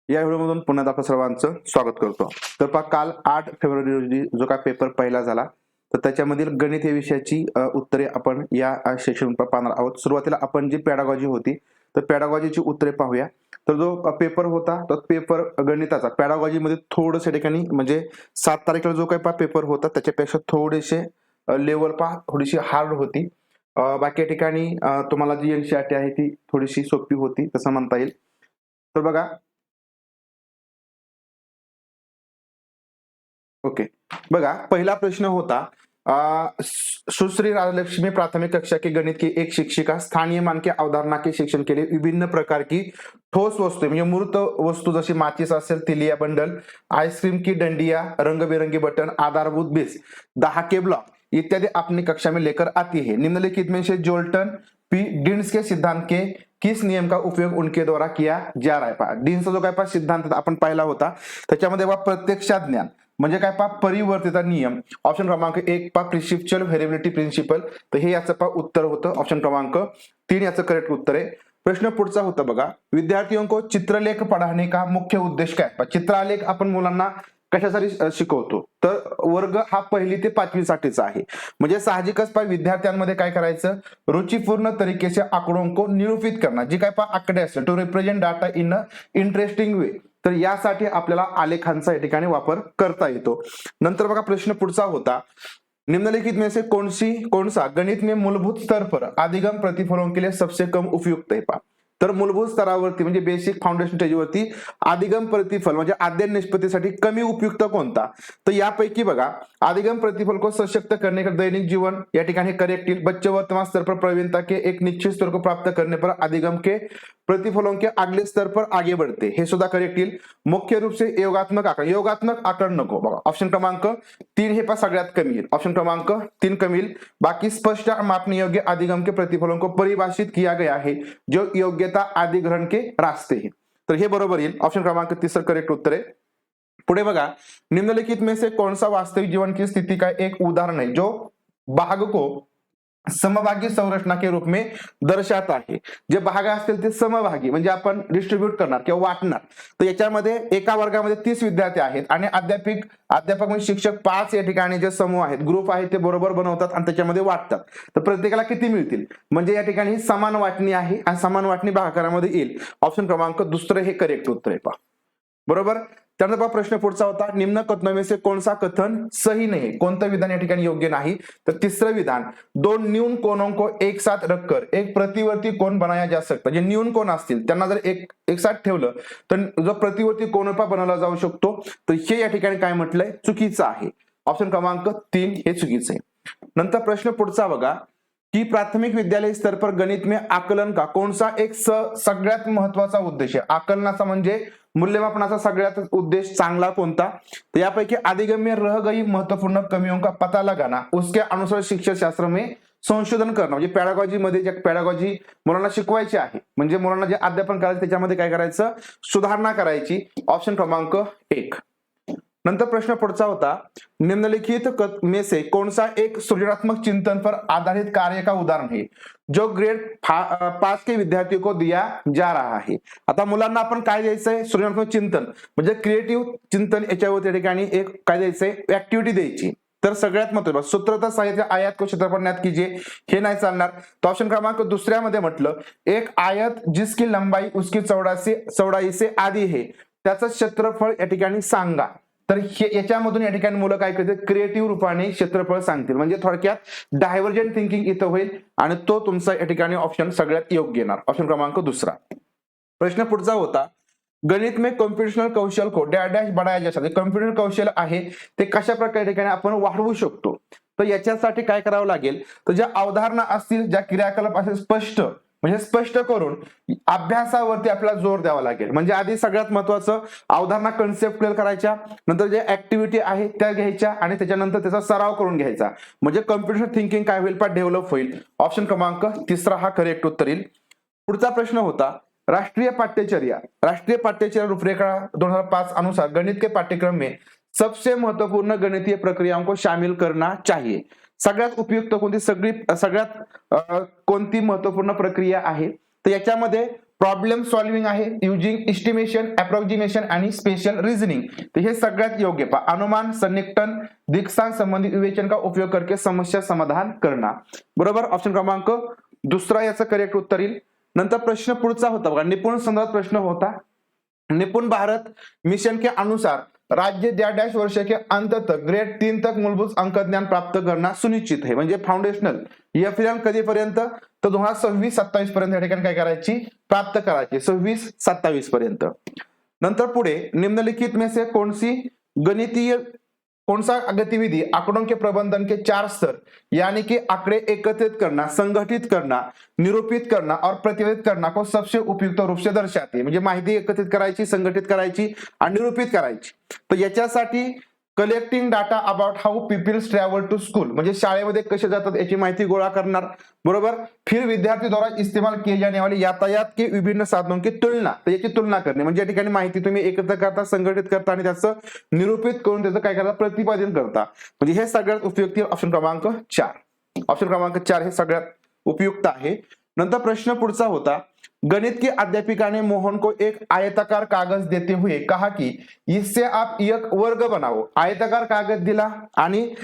या व्हिडिओमधून पुन्हा आपल्या सर्वांचं स्वागत करतो. तर काल 8 फेब्रुवारी रोजी जो काय पेपर पहिला झाला तर त्याच्यामधील गणित या विषयाची उत्तरे आपण या सेशन पाहणार आहोत. सुरुवातीला आपण जी पॅडागॉजी होती तर पॅडागॉजीची उत्तरे पाहूया. तर जो पेपर होता तो पेपर गणिताचा पॅडागॉजी मध्ये थोडंसं ठिकाणी म्हणजे 7 तारखेला जो काही पेपर होता त्याच्यापेक्षा थोडेसे लेवल थोडीशी हार्ड होती. बाकी ठिकाणी तुम्हाला जी एनसीईआरटी आहे ती थोडीशी सोपी होती तसं म्हणता येईल. तर बघा ओके बघा पहिला प्रश्न होता सुश्री राजलक्ष्मी प्राथमिक कक्षा की गणित की एक शिक्षिका स्थानीय मानके अवधारणा के शिक्षण के लिए विभिन्न प्रकार की ठोस वस्तू म्हणजे मूर्त वस्तू जशी माचिस असेल तिलिया बंडल आइसक्रीम की डंडिया रंगबिरंगी बटन आधारभूत बेस 10 के ब्लॉक इत्यादि अपनी कक्षा में लेकर आती है. निम्नलिखित में से जोल्टन पी डिन्स के सिद्धांत के किस नियम का उपयोग उनके द्वारा किया जा रहा है. पहा डिन्सचा जो काय सिद्धांत आपण पाहिला होता त्याच्यामध्ये प्रत्यक्षात ज्ञान म्हणजे काय परिवर्तित नियम. ऑप्शन क्रमांक 1 प्रिन्सिपल व्हेरिएबिलिटी प्रिन्सिपल तर हे याचं उत्तर होतं. ऑप्शन क्रमांक 3 याचं करेक्ट उत्तर आहे. प्रश्न पुढचा होता बघा विद्यार्थियों को चित्रलेख पढ़ाने का मुख्य उद्देश काय. चित्रालेख आपण मुलांना कशासाठी शिकवतो तर वर्ग हा 1ली ते 5वी साठीचा आहे. म्हणजे साहजिकच विद्यार्थ्यांमध्ये काय करायचं रुचिपूर्ण तरीके से आंकड़ों को निरूपित करना जी काय आकडे असतात to represent data in a interesting way तर यासाठी आपल्याला आलेखांचा या ठिकाणी वापर करता येतो. नंतर बघा प्रश्न पुढचा होता निम्नलिखित में से कौन सा गणित में मूलभूत स्तर पर आदिगम प्रतिफलों के लिए सबसे कम उपयुक्त है. तर मूलभूत स्तरावरती म्हणजे बेसिक फाउंडेशन स्टेजवरती आदिगम प्रतिफल म्हणजे अध्ययन निष्पत्तीसाठी कमी उपयुक्त कोणता तर यापैकी बघा आदिगम प्रतिफल को सशक्त करने का दैनिक जीवन या ठिकाणी करेक्ट येईल. बच्चे वर्तमान स्तर पर प्रवीणता के एक निश्चित स्तर को प्राप्त करने पर अधिगम के प्रतिफलों के अगले स्तर पर आगे बढ़ते हे सुद्धा करेक्ट येईल. मुख्य रूप से योगात्मक आकलन नको बघा ऑप्शन क्रमांक 3 हे सगळ्यात कमी येईल. ऑप्शन क्रमांक 3 कमी येईल. बाकी स्पष्ट मापने योग्य अधिगम के प्रतिफलों को परिभाषित किया गया है जो योग्यता अधिग्रहण के रास्ते हैं तर हे बरोबर येईल. ऑप्शन क्रमांक 3 करेक्ट उत्तर आहे. पुढे बघा निम्नलिखित में से कौन सा वास्तविक जीवन की स्थिति का एक उदाहरण है जो भाग को समभागी संरचना के रूप में दर्शाता है. जे भाग असतील ते समभागी म्हणजे आपण डिस्ट्रीब्यूट करणार किंवा वाटणार तर याच्यामध्ये एका वर्गामध्ये 30 विद्यार्थी आहेत आणि अध्यापक म्हणजे शिक्षक 5 या ठिकाणी जे समूह आहेत ग्रुप आहेत ते बरोबर बनवतात आणि त्याच्यामध्ये वाटतात तर प्रत्येकाला किती मिळतील म्हणजे या ठिकाणी समान वाटणी आहे आणि समान वाटणी भागाकारामध्ये येईल. ऑप्शन क्रमांक 2 हे करेक्ट उत्तर आहे पहा बरोबर. त्यानंतर प्रश्न पुढचा होता निम्न कथनों में से कौन सा कथन सही नहीं. कोणतं विधान या ठिकाणी योग्य नाही तर तिसरं विधान दोन न्यून कोणों को एक साथ रखकर एक प्रतिवर्ती कोण बनाया जा सकता. जे न्यून कोण असतील त्यांना जर एक साथ ठेवलं तर जो प्रतिवर्ती कोण बनवला जाऊ शकतो तर हे या ठिकाणी काय म्हटलंय चुकीचं आहे. ऑप्शन क्रमांक 3 हे चुकीचं आहे. नंतर प्रश्न पुढचा बघा की प्राथमिक विद्यालय स्तर पर गणित में आकलन का कौन सा एक सगळ्यात महत्वाचा उद्देश आहे. आकलनाचा म्हणजे मूल्यमापनाचा सगळ्यात उद्देश चांगला कोणता तर यापैकी अधिगम में रह गई महत्वपूर्ण कमियों का पता लगाना उसके अनुसार शिक्षण शास्त्र में संशोधन करणं म्हणजे पॅडागॉजी मध्ये जे पॅडागॉजी मुलांना शिकवायची आहे म्हणजे मुलांना जे अध्यापन करायचं त्याच्यामध्ये काय करायचं सुधारणा करायची. ऑप्शन क्रमांक 1. नंतर प्रश्न पुढचा होता निम्नलिखित में से कौन सा एक सृजनात्मक चिंतन पर आधारित कार्य का उदाहरण है जो ग्रेड 5 के विद्यार्थियों को दिया जा रहा है. आता मुलांना आपण काय द्यायचंय सृजनात्मक चिंतन म्हणजे क्रिएटिव्ह चिंतन याच्यावर त्या ठिकाणी एक काय द्यायचंय ऍक्टिव्हिटी द्यायची. तर सगळ्यात महत्त्वाचं सूत्रता साहित्य आयात को क्षेत्रफळ ज्ञात कीजिए हे नाही चालणार. तो ऑप्शन क्रमांक 2 मध्ये म्हटलं एक आयत जिसकी लंबाई उसकी चौड़ाई से आधी है त्याचं क्षेत्रफळ या ठिकाणी सांगा. तर याच्यामधून या ठिकाणी मुलं काय करतील क्रिएटिव्ह रूपाने क्षेत्रफळ सांगतील म्हणजे थोडक्यात डायव्हर्जंट थिंकिंग इथं होईल आणि तो तुमचा या ठिकाणी ऑप्शन सगळ्यात योग्य येणार. ऑप्शन क्रमांक 2. प्रश्न पुढचा होता गणित में कॉम्प्युटेशनल कौशल को डॅश बढ़ाया जा सकता. कॉम्प्युटर कौशल आहे ते कशा प्रकारे ठिकाणी आपण वाढवू शकतो तर याच्यासाठी काय करावं लागेल तर ज्या अवधारणा असतील ज्या क्रियाकलाप असेल स्पष्ट करून अभ्यासावरती आपल्याला जोर द्यावा लागेल. म्हणजे आधी सगळ्यात महत्वाचं अवधारणा कन्सेप्ट क्लिअर करायच्या नंतर जे ऍक्टिव्हिटी आहे त्या घ्यायच्या आणि त्याच्यानंतर त्याचा सराव करून घ्यायचा म्हणजे कॉम्प्युटर थिंकिंग काय होईल डेव्हलप होईल. ऑप्शन क्रमांक 3 हा करेक्ट उत्तर येईल. पुढचा प्रश्न होता राष्ट्रीय पाठ्यचर्या रूपरेखा 2005 अनुसार गणित के पाठ्यक्रम में सबसे महत्वपूर्ण गणितीय प्रक्रियाओं को शामिल करना चाहिए. सगळ्यात उपयुक्त कोणती सगळ्यात कोणती महत्वपूर्ण प्रक्रिया आहे तर याच्यामध्ये प्रॉब्लेम सॉल्व्हिंग आहे, युजिंग एस्टिमेशन, अप्रॉक्सिमेशन आणि स्पेशल रिझनिंग. तर हे सगळ्यात योग्य. अनुमान, सन्निकटन, दिक्सांग संबंधी विवेचन का उपयोग करके समस्या समाधान करना. बरोबर, ऑप्शन क्रमांक दुसरा याचं करेक्ट उत्तर येईल. नंतर प्रश्न पुढचा होता बघा, निपुण संदर्भात प्रश्न होता. निपुण भारत मिशन के अनुसार राज्य डैश वर्ष के अंत तक ग्रेड 3 तक मूलभूत अंक ज्ञान प्राप्त करना सुनिश्चित है. म्हणजे फाउंडेशनल एफएल कधीपर्यंत, तर 2026-27 पर्यंत या ठिकाणी काय करायची, प्राप्त करायची, 26-27 पर्यंत. नंतर पुढे निम्नलिखित में से कौन सा गतिविधि आंकड़ों के प्रबंधन के 4 स्तर यानी कि आंकड़े एकत्रित करना, संगठित करना, निरूपित करना और प्रतिवेदित करना को सबसे उपयुक्त रूप से दर्शाती है. म्हणजे माहिती एकत्रित करायची, संघटित करायची आणि निरूपित करायची. तर याच्यासाठी collecting data about how peoples travel to school, म्हणजे शाळेमध्ये कसे जातात याची माहिती गोळा करणार. बरोबर, फिर विद्यार्थी द्वारा इस्तेमाल किए जाने वाले यातायात के विभिन्न साधनों की तुलना, तर याची तुलना करणे, म्हणजे या ठिकाणी माहिती तुम्ही एकत्र करता, संघटित करता आणि त्याचं निरूपित करून त्याचं काय करता, प्रतिपादन करता. म्हणजे हे सगळ्यात उपयुक्त ऑप्शन क्रमांक 4. ऑप्शन क्रमांक 4 हे सगळ्यात उपयुक्त आहे. नंतर प्रश्न पुढचा होता, गणित की अध्यापिका ने मोहन को एक आयताकार कागज देते हुए कहा कि इससे आप एक वर्ग बनाओ. आयताकार कागद दिला आणि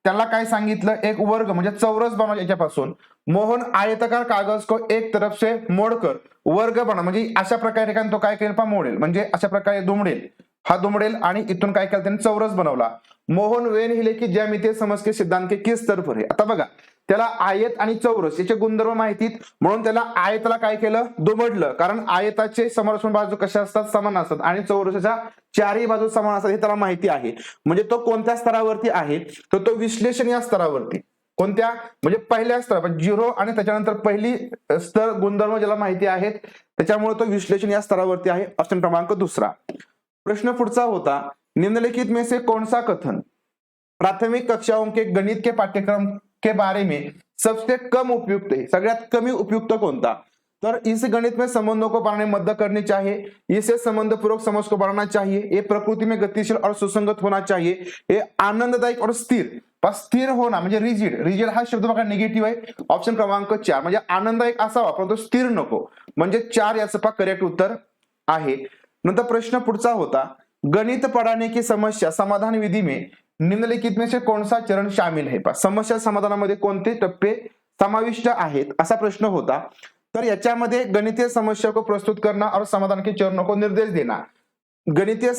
त्याला काय सांगितलं, एक वर्ग म्हणजे चौरस बनवा. याच्यापासून मोहन आयताकार कागज को एक तरफ से मोडकर वर्ग बना, म्हणजे अशा प्रकारे तो काय करेल पा, मोडेल, म्हणजे अशा प्रकारे दुमडेल, हा दुमडेल आणि इथून काय केलं त्याने, चौरस बनवला. मोहन वेन हिले की ज्यामितीय समज के सिद्धांत के किस तरफ है. आता बघा, त्याला आयत आणि चौरस याचे गुणधर्म माहितीत, म्हणून त्याला आयताला काय केलं, दुमडलं, कारण आयताचे समोरासमोर बाजू कशा असतात, समान असतात आणि चौरसाच्या चारही बाजू समान असतात हे त्याला माहिती आहे. म्हणजे तो कोणत्या स्तरावरती आहे, तर तो विश्लेषण या स्तरावरती, कोणत्या म्हणजे पहिल्या स्तरावर 0 आणि त्याच्यानंतर पहिली स्तर गुणधर्म ज्याला माहिती आहेत, त्याच्यामुळे तो विश्लेषण या स्तरावरती आहे. ऑप्शन क्रमांक दुसरा. प्रश्न पुढचा होता, निम्नलिखित में से कौन सा कथन प्राथमिक कक्षाओं के गणित के पाठ्यक्रम के बारे में सबसे कम उपयुक्त है. सगळ्यात कमी उपयुक्त कोणता, तर इस गणित में संबंधों को बनाने मदद करनी चाहिए, इसे संबंध पूर्वक समझ को बढ़ाना चाहिए, ये प्रकृति में गतिशील और सुसंगत होना चाहिए, ये आनंददायक और स्थिर. स्थिर होना म्हणजे रिजिड, रिजिड हा शब्द बघा निगेटिव्ह आहे. ऑप्शन क्रमांक 4 म्हणजे आनंददायक असावा परंतु स्थिर नको, म्हणजे 4 याचं पा करेक्ट उत्तर आहे. नंतर प्रश्न पुढचा होता, गणित पढ़ाने की समस्या समाधान विधि में निम्नलिखित में से कौन सा चरण शामिल है. समस्या समाधानामध्ये कोणते टप्पे समाविष्ट आहेत असा प्रश्न होता. तर याच्यामध्ये गणितीय समस्या को प्रस्तुत करना और समाधान के चरणों को निर्देश देना. गणितीय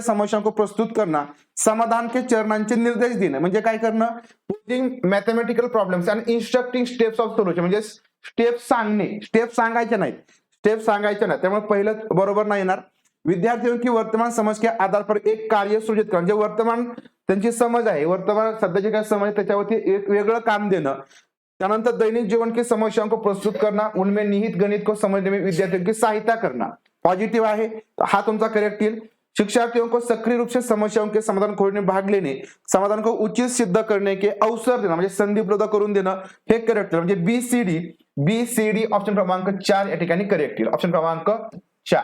समस्या को प्रस्तुत करना, समाधान के चरणांचे निर्देश देणे, म्हणजे काय करणं, putting mathematical problems and instructing steps of solution, म्हणजे स्टेप सांगणे, स्टेप सांगायचे नाहीत, त्यामुळे पहिलं बरोबर नाही येणार. विद्यार्थियों की वर्तमान समझ के आधार पर एक कार्य सृजित करणं, म्हणजे वर्तमान त्यांची समज आहे, वर्तमान सध्याची काय समज त्याच्यावरती एक वेगळं काम देणं. त्यानंतर दैनिक जीवन की समस्याओं को प्रस्तुत करना, उनमें निहित गणित को समझने में विद्यार्थियों की सहायता करना. पॉझिटिव्ह आहे, हा तुमचा करेक्ट येईल. शिक्षार्थियों को सक्रिय रूप से समस्याओं के समाधान खोजने में भाग लेने, समाधान को उचित सिद्ध करने के अवसर देना, म्हणजे संधी उपलब्ध करून देणं, हे करेक्ट म्हणजे बीसीडी ऑप्शन क्रमांक 4 या ठिकाणी करेक्ट येईल. ऑप्शन क्रमांक 4.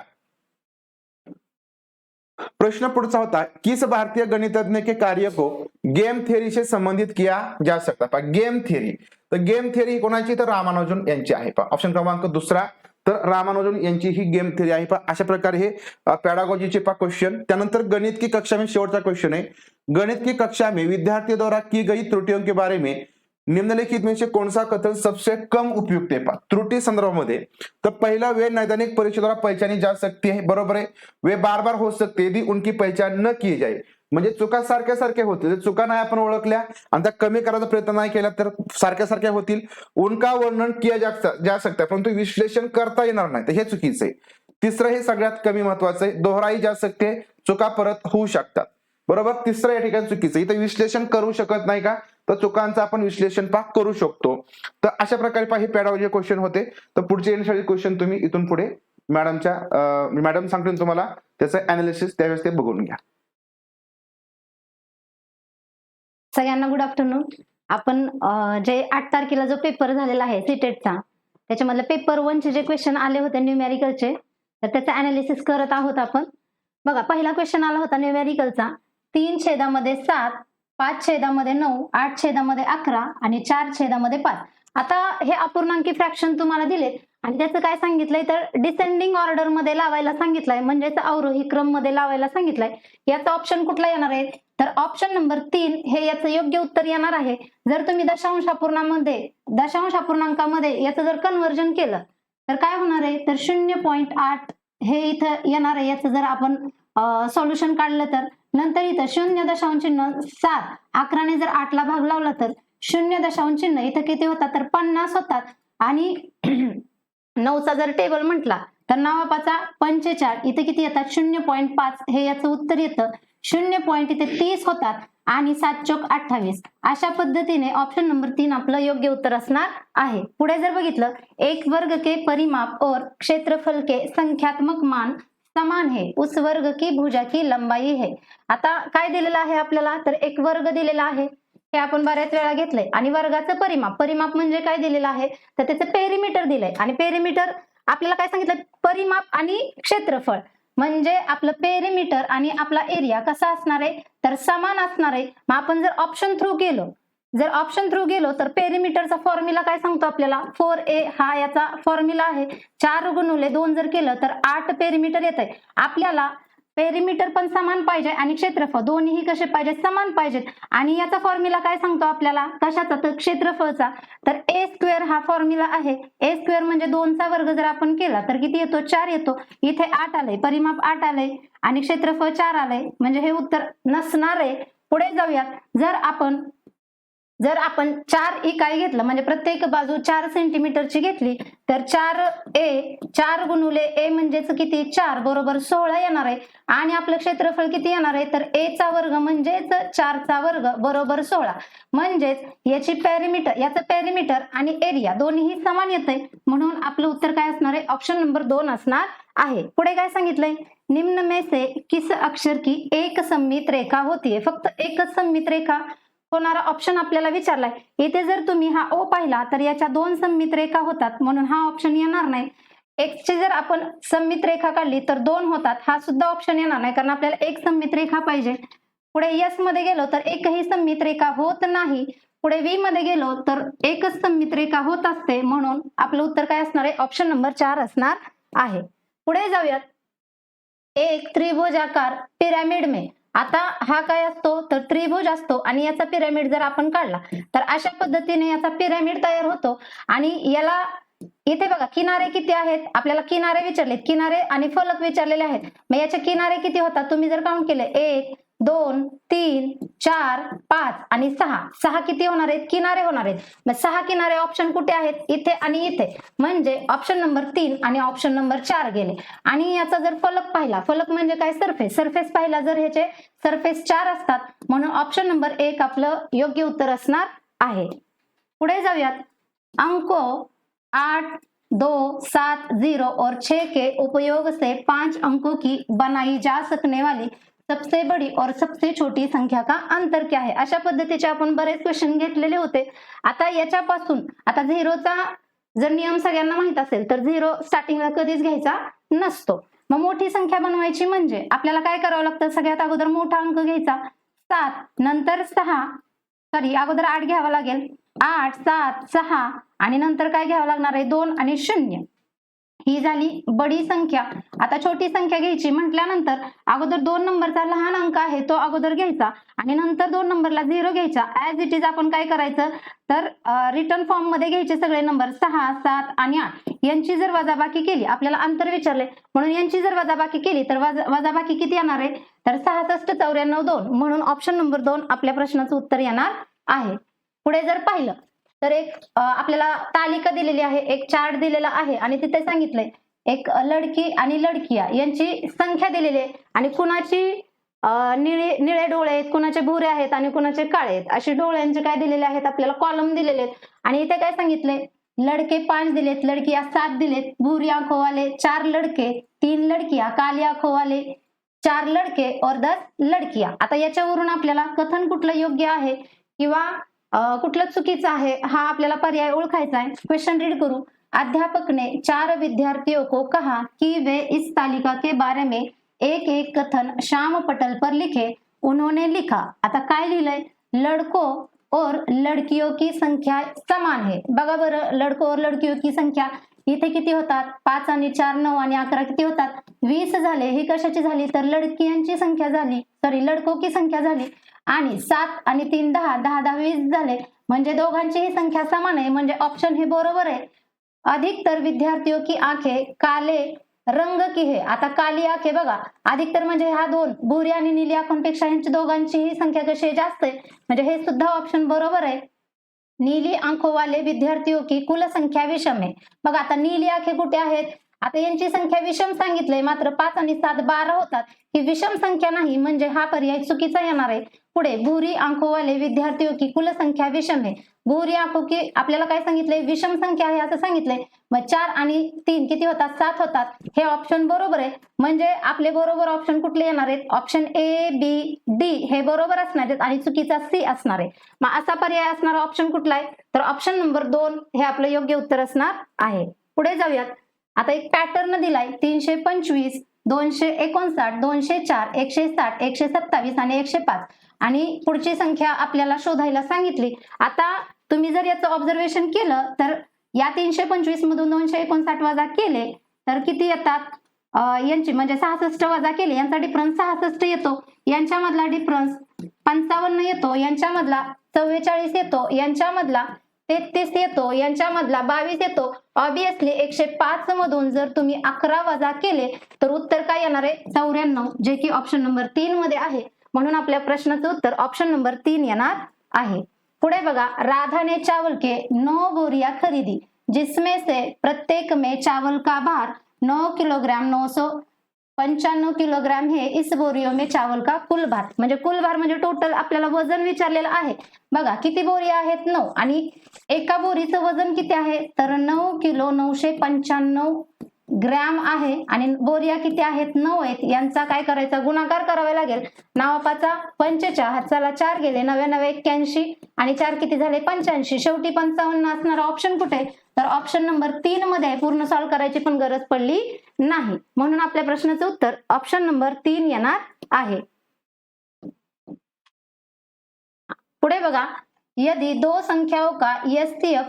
प्रश्न पुढचा होता, किस भारतीय गणितज्ञ के कार्य को गेम थ्योरी से संबंधित किया जा सकता. गेम थ्योरी, तर गेम थ्योरी कोणाची, तर रामानुजन यांची आहे. ऑप्शन क्रमांक दुसरा, तर रामानुजन यांची ही गेम थ्योरी आहे. अशा प्रकारे हे पॅडागॉजीचे क्वेश्चन. त्यानंतर गणित की कक्षा में शेवटचा क्वेश्चन आहे, गणित की कक्षा में विद्यार्थी द्वारा की गई त्रुटियों के बारे में निम्नलिखित में से कौन सा कथन सबसे कम उपयुक्त है. त्रुटी संदर्भामध्ये, तर पहिला, वे नैदानिक परीक्षा द्वारा पहचानी जा सकती है. बरोबर आहे. वे बार बार हो सकते यदि उनकी पहचान न की जाए, म्हणजे चुका सारख्या होतील, चुका नाही आपण ओळखल्या आणि त्या कमी करायचा प्रयत्न नाही केला तर सारख्या होतील. उनका वर्णन किया जा सकता परंतु विश्लेषण करता येणार नाही, तर हे चुकीचं आहे. तिसरं हे सगळ्यात कमी महत्वाचं आहे, दोहराई जा सकते, चुका परत होऊ शकतात. बरोबर, तिसरं या ठिकाणी चुकीचं. इथं विश्लेषण करू शकत नाही का, तर चुकांचं आपण विश्लेषण करू शकतो. तर अशा प्रकारे हे पॅडागॉजी क्वेश्चन होते. तर पुढचे येणारे क्वेश्चन तुम्ही इथून पुढे मॅडम सांगतील तुम्हाला त्याचं अनालिसिस, त्यावेळेस ते बघून घ्या. सगळ्यांना गुड आफ्टरनून. आपण जे 8 तारखेला जो पेपर झालेला आहे सीटेटचा, त्याच्यामधलं पेपर 1 चे जे क्वेश्चन आले होते न्यूमेरिकलचे, तर त्याचं अनालिसिस करत आहोत आपण. बघा, पहिला क्वेश्चन आला होता न्यूमेरिकलचा, 3/7, 5/9, 8/11 आणि 4/5 आता हे अपूर्णांकी फ्रॅक्शन तुम्हाला दिलेत आणि त्याचं काय सांगितलंय तर डिसेंडिंग ऑर्डर मध्ये लावायला सांगितलंय, म्हणजेच अवरोही क्रम मध्ये लावायला सांगितलंय. याचा ऑप्शन कुठला येणार आहे तर ऑप्शन नंबर 3 हे याचं योग्य उत्तर येणार आहे. जर तुम्ही दशांश अपूर्णांकामध्ये याचं जर कन्व्हर्जन केलं तर काय होणार आहे तर 0.8 हे इथं येणार आहे. याचं जर आपण सोल्युशन काढलं तर नंतर इथं 0.7 अकराने जर 8 ला भाग लावला तर 0.चिन्ह इथं किती होतात तर 50 होतात आणि 9चा जर टेबल म्हटला तर 9 45 इथे किती येतात 0.5 हे याचं उत्तर येतं. 0. इथे 30 होतात आणि 7 चौक 28 अशा पद्धतीने ऑप्शन नंबर 3 आपलं योग्य उत्तर असणार आहे. पुढे जर बघितलं एक वर्ग के परिमाप और क्षेत्रफल के संख्यात्मक मान समान है उस वर्ग की भुजा की लंबाई है. आता काय दिलेलं आहे आपल्याला तर एक वर्ग दिलेला आहे, हे आपण बऱ्याच वेळा घेतलंय आणि वर्गाचं परिमाप म्हणजे काय दिलेलं आहे तर त्याचं पेरिमीटर दिलंय आणि पेरिमीटर आपल्याला काय सांगितलं परिमाप आणि क्षेत्रफळ म्हणजे आपलं पेरिमीटर आणि आपला एरिया कसा असणार आहे तर समान असणार आहे. मग आपण जर ऑप्शन थ्रू गेलो तर पेरिमीटरचा फॉर्म्युला काय सांगतो आपल्याला 4a हा याचा फॉर्म्युला आहे. 4 गुणिले 2 जर केलं तर 8 पेरिमीटर येत आहे. आपल्याला पेरिमीटर पण समान पाहिजे आणि क्षेत्रफळ दोन्हीही कसे पाहिजे समान पाहिजेत आणि याचा फॉर्म्युला काय सांगतो आपल्याला कशाचा तर क्षेत्रफळचा. तर a स्क्वेअर हा फॉर्म्युला आहे. a स्क्वेअर म्हणजे 2चा वर्ग जर आपण केला तर किती येतो 4 येतो. इथे 8 आलंय, परिमाप 8 आलंय आणि क्षेत्रफळ 4 आलंय म्हणजे हे उत्तर नसणार आहे. पुढे जाऊयात. जर आपण 4 इकाई घेतलं म्हणजे प्रत्येक बाजू 4 सेंटीमीटरची घेतली तर 4 गुणिले a म्हणजेच किती 4 बरोबर 16 येणार आहे आणि आपलं क्षेत्रफळ किती येणार आहे तर a चा वर्ग म्हणजेच 4 चा वर्ग बरोबर 16 म्हणजेच याचं पेरिमीटर आणि एरिया दोन्हीही समान येतंय म्हणून आपलं उत्तर काय असणार आहे ऑप्शन नंबर 2 असणार आहे. पुढे काय सांगितलंय निम्न में से किस अक्षर की एक सममित रेखा होती है. फक्त एकच सममित रेखा होणारा ऑप्शन आपल्याला विचारलाय. इथे जर तुम्ही हा ओ पाहिला तर याच्या 2 सममित रेखा होतात म्हणून हा ऑप्शन येणार नाही. एक्स ची जर आपण सममित रेखा काढली तर 2 होतात हा सुद्धा ऑप्शन येणार नाही कारण आपल्याला एक सममित रेखा पाहिजे. पुढे यस मध्ये गेलो तर एकही सममित रेखा होत नाही. पुढे वी मध्ये गेलो तर एकच सममित रेखा होत असते म्हणून आपलं उत्तर काय असणार आहे ऑप्शन नंबर 4 असणार आहे. पुढे जाऊयात. एक त्रिभुजाकार पिरामिड में आता हा काय असतो तर त्रिभुज असतो आणि याचा पिरामिड जर आपण काढला तर अशा पद्धतीने याचा पिरामिड तयार होतो आणि याला इथे बघा किनारे किती आहेत आपल्याला किनारे विचारलेत किनारे आणि फलक विचारलेले आहेत. मग याचे किनारे किती होतात तुम्ही जर काउंट केले 1 2 3 4 5 आणि 6 किती होणार आहेत किनारे होणार आहेत. मग 6 किनारे ऑप्शन कुठे आहेत इथे आणि इथे म्हणजे ऑप्शन नंबर 3 आणि ऑप्शन नंबर 4 गेले. आणि याचा जर फलक पाहिला फलक म्हणजे काय सरफेस पाहिला जर ह्याचे सरफेस 4 असतात म्हणून ऑप्शन नंबर 1 आपलं योग्य उत्तर असणार आहे. पुढे जाऊयात. अंको 8 2 7 0 और 6 के उपयोग से 5 अंकों की बनाई जा सकने वाली सबसे बड़ी और सबसे छोटी संख्या का अंतर क्या है. अशा पद्धतीचे आपण बरेच क्वेश्चन घेतलेले होते. आता याच्यापासून आता 0चा जर नियम सगळ्यांना माहित असेल तर 0 स्टार्टिंगला कधीच घ्यायचा नसतो. मग मोठी संख्या बनवायची म्हणजे आपल्याला काय करावं लागतं सगळ्यात अगोदर मोठा अंक घ्यायचा 7 नंतर अगोदर 8 घ्यावा लागेल 8 7 6 आणि नंतर काय घ्यावं लागणार आहे 2 आणि 0 ही झाली बडी संख्या. आता छोटी संख्या घ्यायची म्हटल्यानंतर अगोदर 2 नंबरचा लहान अंक आहे तो अगोदर घ्यायचा आणि नंतर 2 नंबरला 0 घ्यायचा. ऍज इट इज आपण काय करायचं तर रिटर्न फॉर्म मध्ये घ्यायचे सगळे नंबर 6 7 आणि 8 यांची जर वजाबाकी केली आपल्याला अंतर विचारले म्हणून यांची जर वजाबाकी केली तर वजाबाकी किती येणार आहे तर 66 94 2 म्हणून ऑप्शन नंबर 2 आपल्या प्रश्नाचं उत्तर येणार आहे. पुढे जर पाहिलं तर एक आपल्याला तालिका दिलेली आहे एक चार्ट दिलेला आहे आणि तिथे सांगितलंय एक लडकी आणि लडकिया यांची संख्या दिलेली आहे आणि कुणाची निळे डोळे आहेत कुणाचे भुरे आहेत आणि कुणाचे काळे आहेत अशी डोळ्यांचे काय दिलेले आहेत आपल्याला कॉलम दिलेले आहेत. आणि इथे काय सांगितलंय लड़के 5 दिलेत लड़कियां 7 दिलेत भूरी आंखों वाले 4 लड़के 3 लड़कियां काली आंखों वाले 4 लड़के और 10 लड़कियां. आता याच्यावरून आपल्याला कथन कुठलं योग्य आहे किंवा कुठलं चुकीचं आहे हा आपल्याला पर्याय ओळखायचा आहे. क्वेश्चन रीड करू. अध्यापक ने 4 विद्यार्थियों को कहा कि वे इस तालिका के बारे में एक एक कथन श्याम पटल पर लिखे. उन्होंने लिखा. आता काय लिहिलंय लड़कों और लड़कियों की संख्या समान है। बघा बरं, लड़को और लड़कियों की संख्या इथे किती होतात? 5 आणि 4 9 आणि 11 किती होतात? 20 झाले। ही कशाची झाली? तर लडकियांची संख्या झाली, सॉरी लड़कों की संख्या झाली। आणि 7 आणि 3 10 10 10 20 झाले, म्हणजे दोघांची ही संख्या समान आहे, म्हणजे ऑप्शन हे बरोबर आहे। अधिकतर विद्यार्थियों की आंखें काले रंग की है। आता काली आंखें बघा, अधिकतर म्हणजे ह्या दोन भुरी आणि नीली आंखांपेक्षा यांची दोघांची ही संख्या कशी आहे? जास्त आहे, म्हणजे हे सुद्धा ऑप्शन बरोबर आहे। नीली आंखों वाले विद्यार्थियों की कुल संख्या विषम है। बघा आता नीली आंखें कुठे आहेत? आता यांची संख्या विषम सांगितलंय, मात्र 5 आणि 7 12 होतात, ही विषम संख्या नाही, म्हणजे हा पर्याय चुकीचा येणार आहे। पुढे भूरी आंखों वाले विद्यार्थियों की कुल संख्या विषम है। भूरी आंखों की आपल्याला काय सांगितलंय? विषम संख्या आहे असं सांगितलंय, मग 4 आणि 3 किती होतात? 7 होतात, हे ऑप्शन बरोबर आहे। म्हणजे आपले बरोबर ऑप्शन कुठले येणार आहेत? ऑप्शन ए बी डी हे बरोबर असणार आहेत आणि चुकीचा सी असणार आहे। मग असा पर्याय असणारा ऑप्शन कुठला आहे? तर ऑप्शन नंबर 2 हे आपलं योग्य उत्तर असणार आहे। पुढे जाऊयात। आता एक पॅटर्न दिलाय 325 259 204 160 127 आणि 105 आणि पुढची संख्या आपल्याला शोधायला सांगितली। आता तुम्ही जर याचं ऑब्झर्वेशन केलं तर या 325 मधून 259 वजा केले तर किती येतात? यांची म्हणजे 66 वजा केले, यांचा डिफरन्स 66 येतो, यांच्यामधला डिफरन्स 55 येतो, यांच्यामधला 44 येतो, यांच्यामधला 33 येतो, यांच्यामधला 22 येतो। ऑब्विसली 105 मधून जर तुम्ही 11 वजा केले तर उत्तर काय येणार आहे? 94, जे की ऑप्शन नंबर 3 मध्ये आहे, म्हणून आपल्या प्रश्नाचं उत्तर ऑप्शन नंबर 3 येणार आहे। पुढे बघा, राधा ने चावल के 9 बोरियां खरीदी, जिसमें से प्रत्येक में चावल का भार 9 किलोग्राम 995 किलोग्राम है। इस बोरियों में चावल का कुल भार, म्हणजे कुल भार म्हणजे टोटल आपल्याला वजन विचारलेलं आहे। बघा किती बोरी आहेत? 9, आणि एका बोरीचं वजन किती आहे? तर 9 किलो 995 ग्रॅम आहे, आणि बोरिया किती आहेत? 9 आहेत, यांचा काय करायचा? गुणाकार करावा लागेल। 9 5 हाताला 4 गेले, 9 9 81 आणि 4 किती झाले? 85, शेवटी 55 असणारा ऑप्शन कुठे? तर ऑप्शन नंबर 3 मध्ये आहे। पूर्ण सॉल्व्ह करायची पण गरज पडली नाही, म्हणून आपल्या प्रश्नाचं उत्तर ऑप्शन नंबर 3 येणार आहे। पुढे बघा, यदि दो संख्याओं का एचसीएफ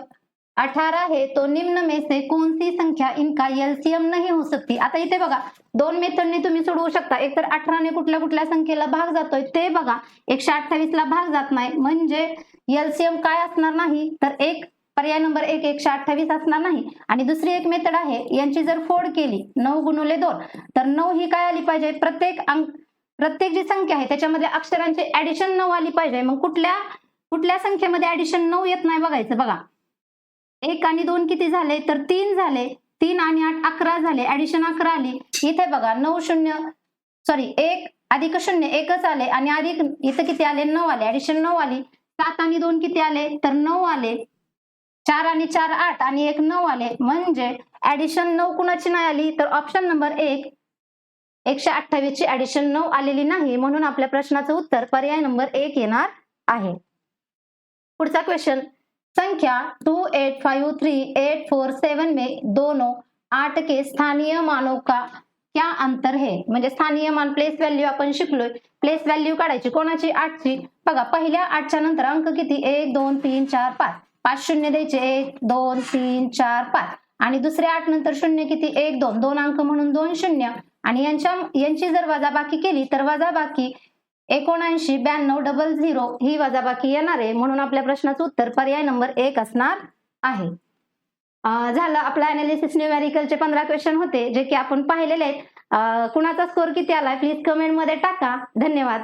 18 है तो निम्न में से कौन सी संख्या इनका एलसीएम नहीं हो सकती। आता इथे बघा, दोन मेथडने तुम्ही सोडवू शकता। एक तर 18 ने कुठल्या कुठल्या संख्येला भाग जातोय ते बघा, 128 ला भाग जात नाही, म्हणजे एलसीएम काय असणार नाही? तर एक पर्याय नंबर 1 128 असणार नाही। आणि दुसरी एक मेथड आहे, यांची जर फोड केली 9 गुणिले 2 तर 9 ही काय आली पाहिजे? प्रत्येक जी संख्या आहे त्याच्यामध्ये अक्षरांची ऍडिशन 9 आली पाहिजे। मग कुठल्या संख्येमध्ये ऍडिशन 9 येत नाही बघायचं। बघा 1 आणि 2 किती झाले? तर 3 झाले, 3 आणि 8 11 झाले, ऍडिशन 11 आली। इथे बघा 1 अधिक 0 एकच आले, आणि अधिक इथे किती आले? 9 आले, ऍडिशन 9 आली। 7 आणि 2 किती आले? तर 9 आले, 4 आणि 4 8 आणि 1 9 आले, म्हणजे ऍडिशन 9 कुणाची नाही आली? तर ऑप्शन नंबर 1 128 ची ऍडिशन 9 आलेली नाही, म्हणून आपल्या प्रश्नाचं उत्तर पर्याय नंबर 1 येणार आहे। पुढचा क्वेश्चन, संख्या 2853847 में दोनों 8 के स्थानीय मानों का क्या अंतर है? म्हणजे स्थानीय मान प्लेस व्हॅल्यू आपण शिकलोय, प्लेस व्हॅल्यू काढायची कोणाची? 8 ची। बघा पहिल्या 8च्या नंतर अंक किती? 1 2 3 4 5, 5 शून्य द्यायचे, 1 2 3 4 5, आणि दुसऱ्या 8 नंतर शून्य किती? 1 2, 2 अंक म्हणून 2 शून्य, आणि यांची जर वजाबाकी केली तर वजाबाकी 79 92 00 ही वजाबाकी येणार आहे, म्हणून आपल्या प्रश्नाचं उत्तर पर्याय नंबर 1 असणार आहे। झालं आपला अनालिसिस न्यूमेरिकलचे 15 क्वेश्चन होते, जे की आपण पाहिलेले आहेत। कुणाचा स्कोर किती आलाय प्लीज कमेंट मध्ये टाका। धन्यवाद।